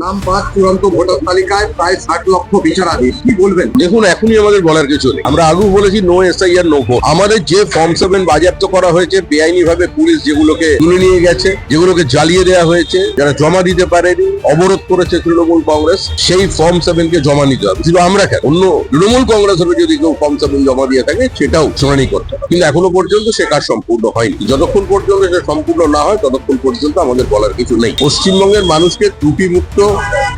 নাম বাদ চূড়ান্ত ভোটার তালিকায় প্রায় 60 লক্ষ বিচারাধীন, কি বলবেন? দেখুন, এখনই আমাদের বলার কিছু নেই। আমরা আগেও বলেছি নো এসআইআর নো ভোট। আমাদের যে ফর্ম 7 বাজেয়াপ্ত করা হয়েছে, বেআইনি ভাবে পুলিশ যেগুলোকে তুলে নিয়ে গেছে, যেগুলোকে জ্বালিয়ে দেওয়া হয়েছে, যারা জমা দিতে পারেনি, অবরোধ করেছে তৃণমূল কংগ্রেস, সেই ফর্ম 7 কে জমা নিতে হবে। শুধু আমরা কেন, অন্য তৃণমূল কংগ্রেসের যদি কেউ ফর্ম 7 জমা দিয়ে থাকে সেটাও শুনানি করতে হবে। কিন্তু এখনো পর্যন্ত সে কাজ সম্পূর্ণ হয়নি। যতক্ষণ পর্যন্ত সে সম্পূর্ণ না হয় ততক্ষণ পর্যন্ত আমাদের বলার কিছু নেই। পশ্চিমবঙ্গের মানুষকে ত্রুটি মুক্ত,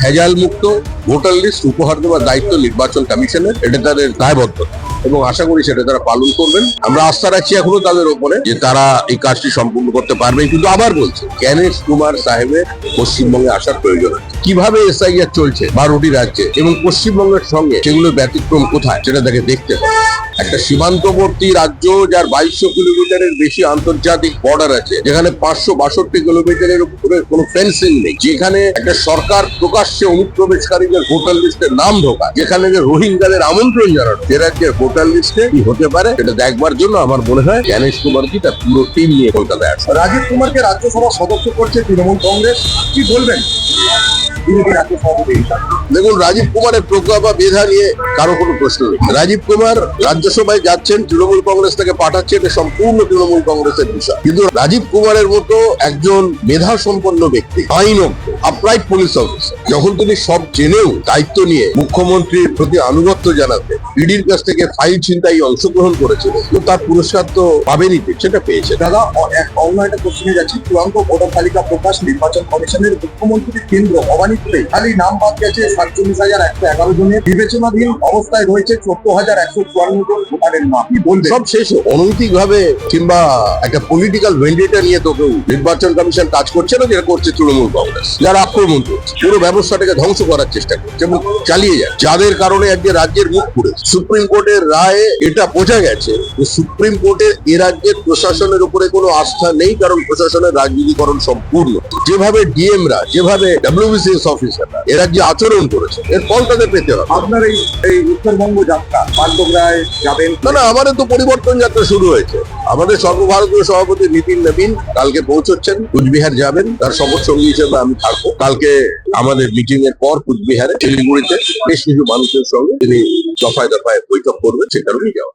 ভেজাল মুক্ত ভোটার লিস্ট উপহার দেওয়ার দায়িত্ব নির্বাচন কমিশনের। এটা তাদের দায়বদ্ধতা এবং আশা করি সেটা তারা পালন করবেন। আমরা আস্থা রাখছি এখনো তাদের উপরে যে তারা এই কাজটি সম্পূর্ণ করতে পারবে। কিন্তু আবার বলছি, জ্ঞানেশ কুমার সাহেবের পশ্চিমবঙ্গে আসার প্রয়োজন আছে। কিভাবে এসআইআর চলছে 12টি রাজ্যে এবং পশ্চিমবঙ্গের সঙ্গে সেগুলোর ব্যতিক্রম কোথায় সেটা তাকে দেখতে হবে। একটা সীমান্তবর্তী রাজ্য যার 2200 কিলোমিটারের বেশি আন্তর্জাতিক বর্ডার আছে, যেখানে 562 কিলোমিটারের উপরে কোনো ফেন্সিং নেই, যেখানে একটা সরকার প্রকাশ্যে অনুপ্রবেশকারীদের ভোটার লিস্টে নাম ঢোকায়, যেখানে রোহিঙ্গাদের আমন্ত্রণ জানানো, যে রাজ্যের ভোটার লিস্টে কি হতে পারে এটা দেখবার জন্য আমার মনে হয় জ্ঞানেশ কুমার কি তার পুরো টিম নিয়ে কলকাতায় আসে। রাজীব কুমারকে রাজ্যসভা সদস্য করছে তৃণমূল কংগ্রেস, কি বলবেন? দেখুন, রাজীব কুমারের প্রজ্ঞা বা মেধা নিয়ে কারো কোনো প্রশ্ন নেই। রাজীব কুমার রাজ্যসভায় যাচ্ছেন, তৃণমূল কংগ্রেস তাকে পাঠাচ্ছে, এটা সম্পূর্ণ তৃণমূল কংগ্রেসের বিষয়। কিন্তু রাজীব কুমারের মতো একজন মেধা সম্পন্ন ব্যক্তি, আইনজ্ঞ, আপরাইট পুলিশ অফিসার, যখন তিনি সব জেনেও দায়িত্ব নিয়ে মুখ্যমন্ত্রীর প্রতি আনুগত্য জানাতে ইডির কাছ থেকে ফাইল ছিনতাই অংশগ্রহণ করেছিল, তো তার পুরস্কার তো পাবেনই, সেটা পেয়েছে। দাদা, অন্য একটা প্রশ্নে যাচ্ছি। চূড়ান্ত ভোটার তালিকা প্রকাশ, নির্বাচন কমিশনের মুখ্যমন্ত্রীর কেন্দ্র ভবানীপুরে খালি নাম বাদ গেছে 47,111 জনের, বিবেচনাধীন অবস্থায় রয়েছে 14,154 জন ভোটারের নাম, কি বলবেন? সব শেষ। অনৈতিক ভাবে কিংবা একটা পলিটিক্যাল ভেন্ডেটা নিয়ে তো কেউ নির্বাচন কমিশন কাজ করছে না, যেটা করছে তৃণমূল কংগ্রেস, যারা আক্রমণ করছে, পুরো ব্যবস্থাটাকে ধ্বংস করার চেষ্টা করছে এবং চালিয়ে যায়, যাদের কারণে আজকে রাজ্যের মুখ পুড়েছে। সুপ্রিম কোর্টের রায়ে এটা বোঝা গেছে যে সুপ্রিম কোর্টের এ রাজ্যের প্রশাসনের উপরে কোনো আস্থা নেই, কারণ প্রশাসনের রাজনীতিকরণ সম্পূর্ণ। যেভাবে ডিএমরা, যেভাবে ডব্লিউবিসিএস অফিসাররা এ রাজ্যে আচরণ করেছে, এর ফল তাদের পেতে হবে। আপনার এই উত্তরবঙ্গ যাত্রা বাগডোগরায় যাবেন? না, আমাদের তো পরিবর্তন যাত্রা শুরু হয়েছে। আমাদের সর্বভারতীয় সভাপতি নীতিন নবীন কালকে পৌঁছচ্ছেন, কুচবিহার যাবেন, তার শপথ সঙ্গী হিসেবে আমি থাকবো। কালকে আমাদের মিটিং এর পর কুচবিহারে শিলিগুড়িতে বেশ কিছু মানুষের সঙ্গে তিনি দফায় দফায় বৈঠক করবেন, সে কারণেই যাওয়া।